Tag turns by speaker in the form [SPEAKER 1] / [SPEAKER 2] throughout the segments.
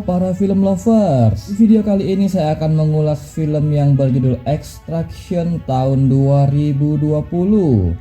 [SPEAKER 1] para film lovers. Di video kali ini saya akan mengulas film yang berjudul Extraction tahun 2020.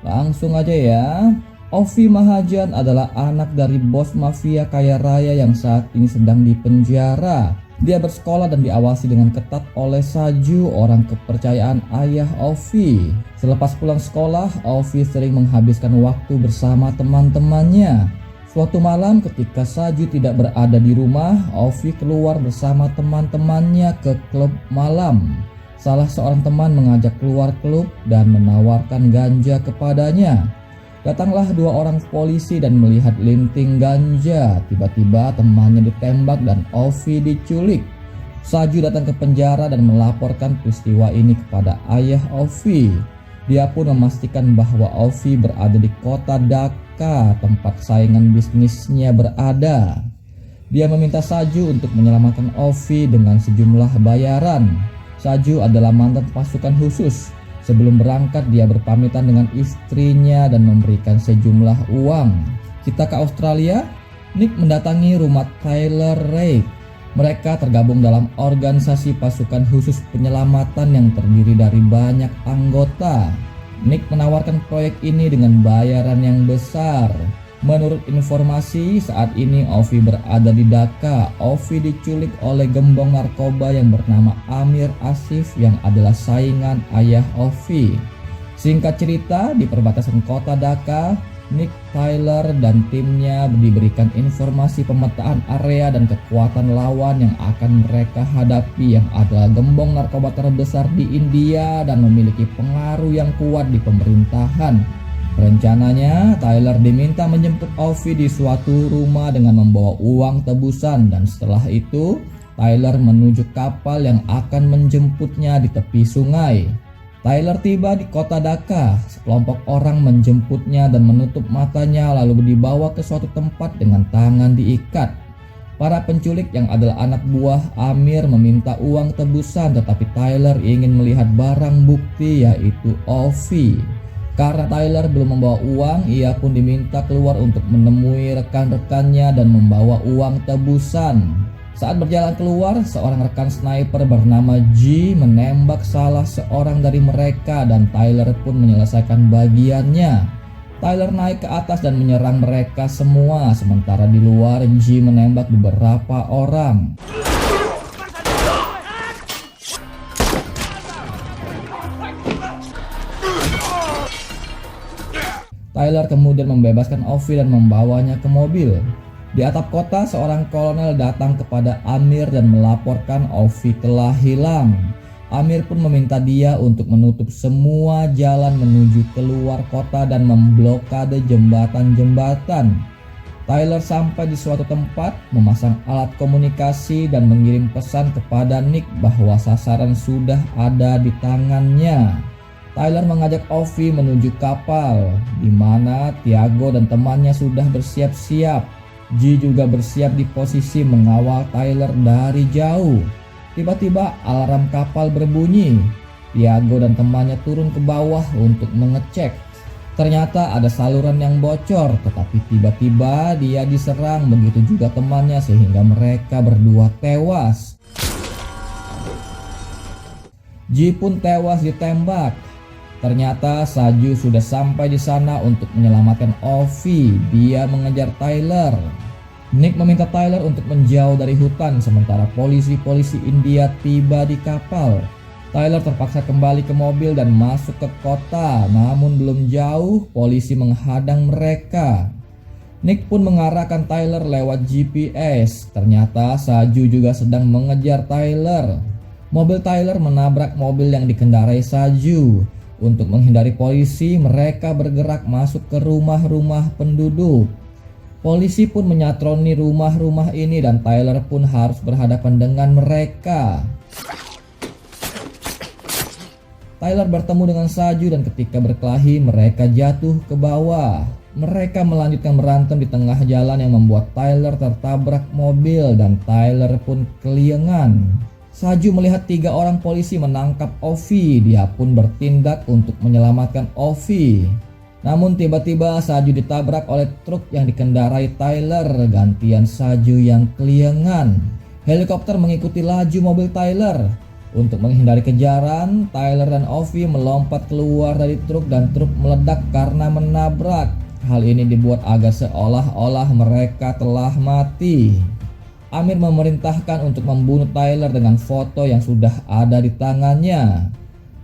[SPEAKER 1] Langsung aja ya. Ovi Mahajan adalah anak dari bos mafia kaya raya yang saat ini sedang dipenjara. Dia bersekolah dan diawasi dengan ketat oleh Saju, orang kepercayaan ayah Ovi. Selepas pulang sekolah, Ovi sering menghabiskan waktu bersama teman-temannya. Suatu malam ketika Saju tidak berada di rumah, Ovi keluar bersama teman-temannya ke klub malam. Salah seorang teman mengajak keluar klub dan menawarkan ganja kepadanya. Datanglah dua orang polisi dan melihat linting ganja. Tiba-tiba temannya ditembak dan Ovi diculik. Saju datang ke penjara dan melaporkan peristiwa ini kepada ayah Ovi. Dia pun memastikan bahwa Ovi berada di kota Dhaka, tempat saingan bisnisnya berada. Dia meminta Saju untuk menyelamatkan Ovi dengan sejumlah bayaran. Saju adalah mantan pasukan khusus. Sebelum berangkat dia berpamitan dengan istrinya dan memberikan sejumlah uang. Kita ke Australia. Nick mendatangi rumah Tyler Rake. Mereka tergabung dalam organisasi pasukan khusus penyelamatan yang terdiri dari banyak anggota. Nick menawarkan proyek ini dengan bayaran yang besar. Menurut informasi, saat ini Ovi berada di Dhaka. Ovi diculik oleh gembong narkoba yang bernama Amir Asif yang adalah saingan ayah Ovi. Singkat cerita, di perbatasan kota Dhaka, Nick, Tyler, dan timnya diberikan informasi pemetaan area dan kekuatan lawan yang akan mereka hadapi, yang adalah gembong narkoba terbesar di India dan memiliki pengaruh yang kuat di pemerintahan. Rencananya, Tyler diminta menjemput Ovi di suatu rumah dengan membawa uang tebusan, dan setelah itu, Tyler menuju kapal yang akan menjemputnya di tepi sungai. Tyler tiba di kota Dhaka. Sekelompok orang menjemputnya dan menutup matanya lalu dibawa ke suatu tempat dengan tangan diikat. Para penculik yang adalah anak buah Amir meminta uang tebusan, tetapi Tyler ingin melihat barang bukti yaitu Ovi. Karena Tyler belum membawa uang, ia pun diminta keluar untuk menemui rekan-rekannya dan membawa uang tebusan. Saat berjalan keluar, seorang rekan sniper bernama G menembak salah seorang dari mereka dan Tyler pun menyelesaikan bagiannya. Tyler naik ke atas dan menyerang mereka semua, sementara di luar G menembak beberapa orang. Tyler kemudian membebaskan Ovi dan membawanya ke mobil. Di atap kota, seorang kolonel datang kepada Amir dan melaporkan Ovi telah hilang. Amir pun meminta dia untuk menutup semua jalan menuju keluar kota dan memblokade jembatan-jembatan. Tyler sampai di suatu tempat, memasang alat komunikasi dan mengirim pesan kepada Nick bahwa sasaran sudah ada di tangannya. Tyler mengajak Ovi menuju kapal, di mana Tiago dan temannya sudah bersiap-siap. G juga bersiap di posisi mengawal Tyler dari jauh. Tiba-tiba alarm kapal berbunyi. Tiago dan temannya turun ke bawah untuk mengecek. Ternyata ada saluran yang bocor, tetapi tiba-tiba dia diserang, begitu juga temannya, sehingga mereka berdua tewas. G pun tewas ditembak. Ternyata Saju sudah sampai di sana untuk menyelamatkan Ovi. Dia mengejar Tyler. Nick meminta Tyler untuk menjauh dari hutan, sementara polisi-polisi India tiba di kapal. Tyler terpaksa kembali ke mobil dan masuk ke kota, namun belum jauh polisi menghadang mereka. Nick pun mengarahkan Tyler lewat GPS. Ternyata Saju juga sedang mengejar Tyler. Mobil Tyler menabrak mobil yang dikendarai Saju. Untuk menghindari polisi, mereka bergerak masuk ke rumah-rumah penduduk. Polisi pun menyatroni rumah-rumah ini dan Tyler pun harus berhadapan dengan mereka. Tyler bertemu dengan Saju dan ketika berkelahi mereka jatuh ke bawah. Mereka melanjutkan berantem di tengah jalan yang membuat Tyler tertabrak mobil dan Tyler pun keliengan. Saju melihat 3 orang polisi menangkap Ovi. Dia pun bertindak untuk menyelamatkan Ovi. Namun tiba-tiba Saju ditabrak oleh truk yang dikendarai Tyler. Gantian Saju yang keliengan. Helikopter mengikuti laju mobil Tyler. Untuk menghindari kejaran, Tyler dan Ovi melompat keluar dari truk dan truk meledak karena menabrak. Hal ini dibuat agak seolah-olah mereka telah mati. Amir memerintahkan untuk membunuh Tyler dengan foto yang sudah ada di tangannya.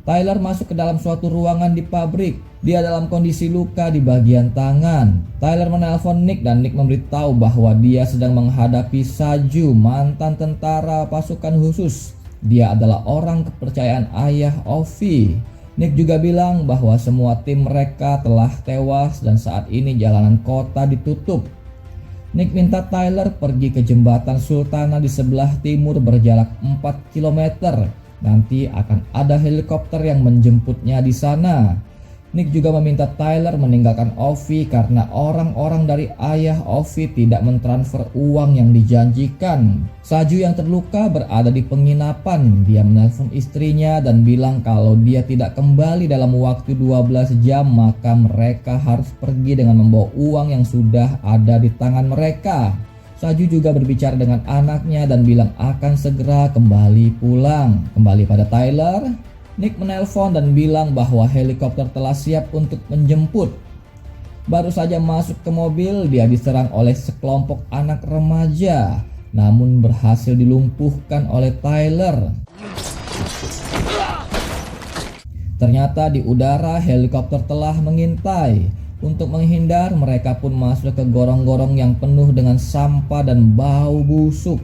[SPEAKER 1] Tyler masuk ke dalam suatu ruangan di pabrik. Dia dalam kondisi luka di bagian tangan. Tyler menelpon Nick dan Nick memberitahu bahwa dia sedang menghadapi Saju, mantan tentara pasukan khusus. Dia adalah orang kepercayaan ayah Ovi. Nick juga bilang bahwa semua tim mereka telah tewas dan saat ini jalanan kota ditutup. Nick minta Tyler pergi ke jembatan Sultana di sebelah timur berjarak 4 km. Nanti akan ada helikopter yang menjemputnya di sana. Nick juga meminta Tyler meninggalkan Ovi karena orang-orang dari ayah Ovi tidak mentransfer uang yang dijanjikan. Saju yang terluka berada di penginapan. Dia menelpon istrinya dan bilang kalau dia tidak kembali dalam waktu 12 jam maka mereka harus pergi dengan membawa uang yang sudah ada di tangan mereka. Saju juga berbicara dengan anaknya dan bilang akan segera kembali pulang. Kembali pada Tyler, Nick menelpon dan bilang bahwa helikopter telah siap untuk menjemput. Baru saja masuk ke mobil, dia diserang oleh sekelompok anak remaja, namun berhasil dilumpuhkan oleh Tyler. Ternyata di udara helikopter telah mengintai. Untuk menghindar, mereka pun masuk ke gorong-gorong yang penuh dengan sampah dan bau busuk.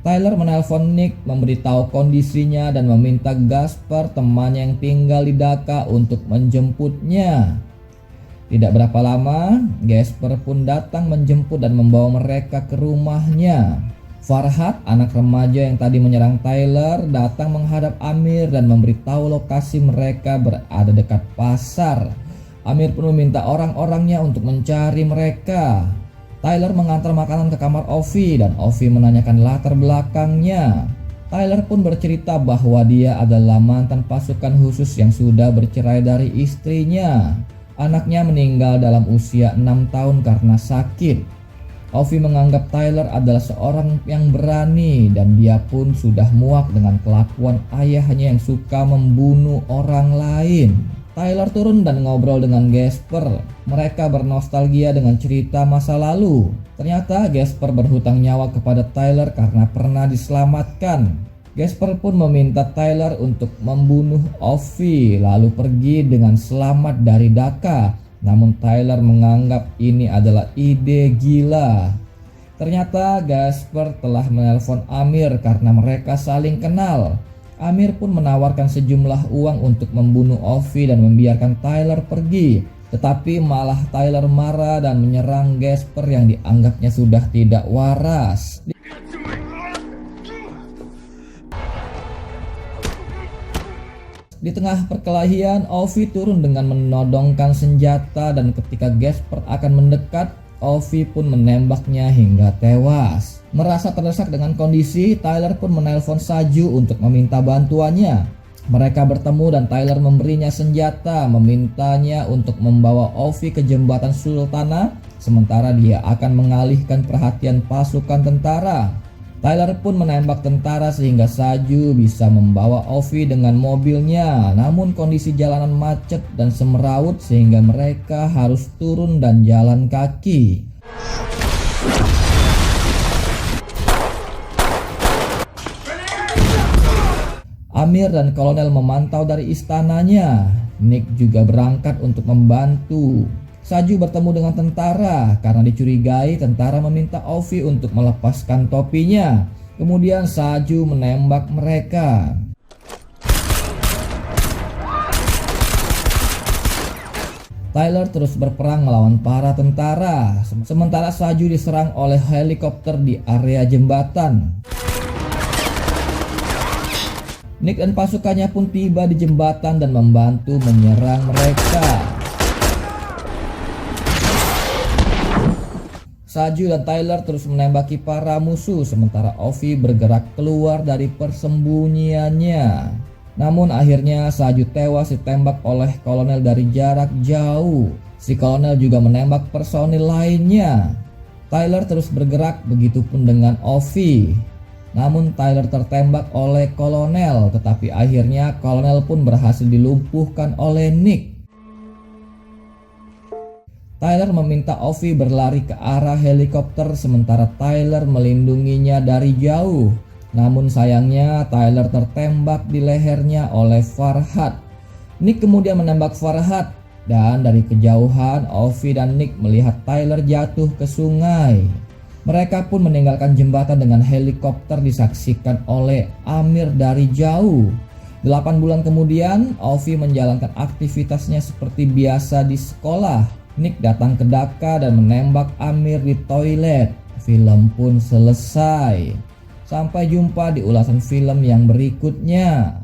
[SPEAKER 1] Tyler menelpon Nick memberitahu kondisinya dan meminta Gasper temannya yang tinggal di Dhaka untuk menjemputnya. Tidak berapa lama, Gasper pun datang menjemput dan membawa mereka ke rumahnya. Farhad, anak remaja yang tadi menyerang Tyler, datang menghadap Amir dan memberitahu lokasi mereka berada dekat pasar. Amir pun meminta orang-orangnya untuk mencari mereka. Tyler mengantar makanan ke kamar Ovi dan Ovi menanyakan latar belakangnya. Tyler pun bercerita bahwa dia adalah mantan pasukan khusus yang sudah bercerai dari istrinya. Anaknya meninggal dalam usia 6 tahun karena sakit. Ovi menganggap Tyler adalah seorang yang berani dan dia pun sudah muak dengan kelakuan ayahnya yang suka membunuh orang lain. Tyler turun dan ngobrol dengan Gasper. Mereka bernostalgia dengan cerita masa lalu. Ternyata Gasper berhutang nyawa kepada Tyler karena pernah diselamatkan. Gasper pun meminta Tyler untuk membunuh Ovi lalu pergi dengan selamat dari Dhaka. Namun Tyler menganggap ini adalah ide gila. Ternyata Gasper telah menelpon Amir karena mereka saling kenal. Amir pun menawarkan sejumlah uang untuk membunuh Ovi dan membiarkan Tyler pergi. Tetapi malah Tyler marah dan menyerang Gasper yang dianggapnya sudah tidak waras. Di tengah perkelahian, Ovi turun dengan menodongkan senjata dan ketika Gasper akan mendekat, Ovi pun menembaknya hingga tewas. Merasa terdesak dengan kondisi, Tyler pun menelpon Saju untuk meminta bantuannya. Mereka bertemu dan Tyler memberinya senjata, memintanya untuk membawa Ovi ke jembatan Sultana, sementara dia akan mengalihkan perhatian pasukan tentara. Tyler pun menembak tentara sehingga Saju bisa membawa Ovi dengan mobilnya, namun kondisi jalanan macet dan semeraut sehingga mereka harus turun dan jalan kaki. Amir dan kolonel memantau dari istananya. Nick juga berangkat untuk membantu. Saju bertemu dengan tentara karena dicurigai tentara meminta Ovi untuk melepaskan topinya. Kemudian Saju menembak mereka. Tyler terus berperang melawan para tentara, sementara Saju diserang oleh helikopter di area jembatan. Nick dan pasukannya pun tiba di jembatan dan membantu menyerang mereka. Saju dan Tyler terus menembaki para musuh sementara Ovi bergerak keluar dari persembunyiannya. Namun akhirnya Saju tewas ditembak oleh kolonel dari jarak jauh. Si kolonel juga menembak personil lainnya. Tyler terus bergerak, begitupun dengan Ovi. Namun Tyler tertembak oleh kolonel, tetapi akhirnya kolonel pun berhasil dilumpuhkan oleh Nick. Tyler meminta Ovi berlari ke arah helikopter sementara Tyler melindunginya dari jauh. Namun sayangnya Tyler tertembak di lehernya oleh Farhad. Nick kemudian menembak Farhad dan dari kejauhan Ovi dan Nick melihat Tyler jatuh ke sungai. Mereka pun meninggalkan jembatan dengan helikopter disaksikan oleh Amir dari jauh. 8 bulan kemudian, Ovi menjalankan aktivitasnya seperti biasa di sekolah. Nick datang ke Dhaka dan menembak Amir di toilet. Film pun selesai. Sampai jumpa di ulasan film yang berikutnya.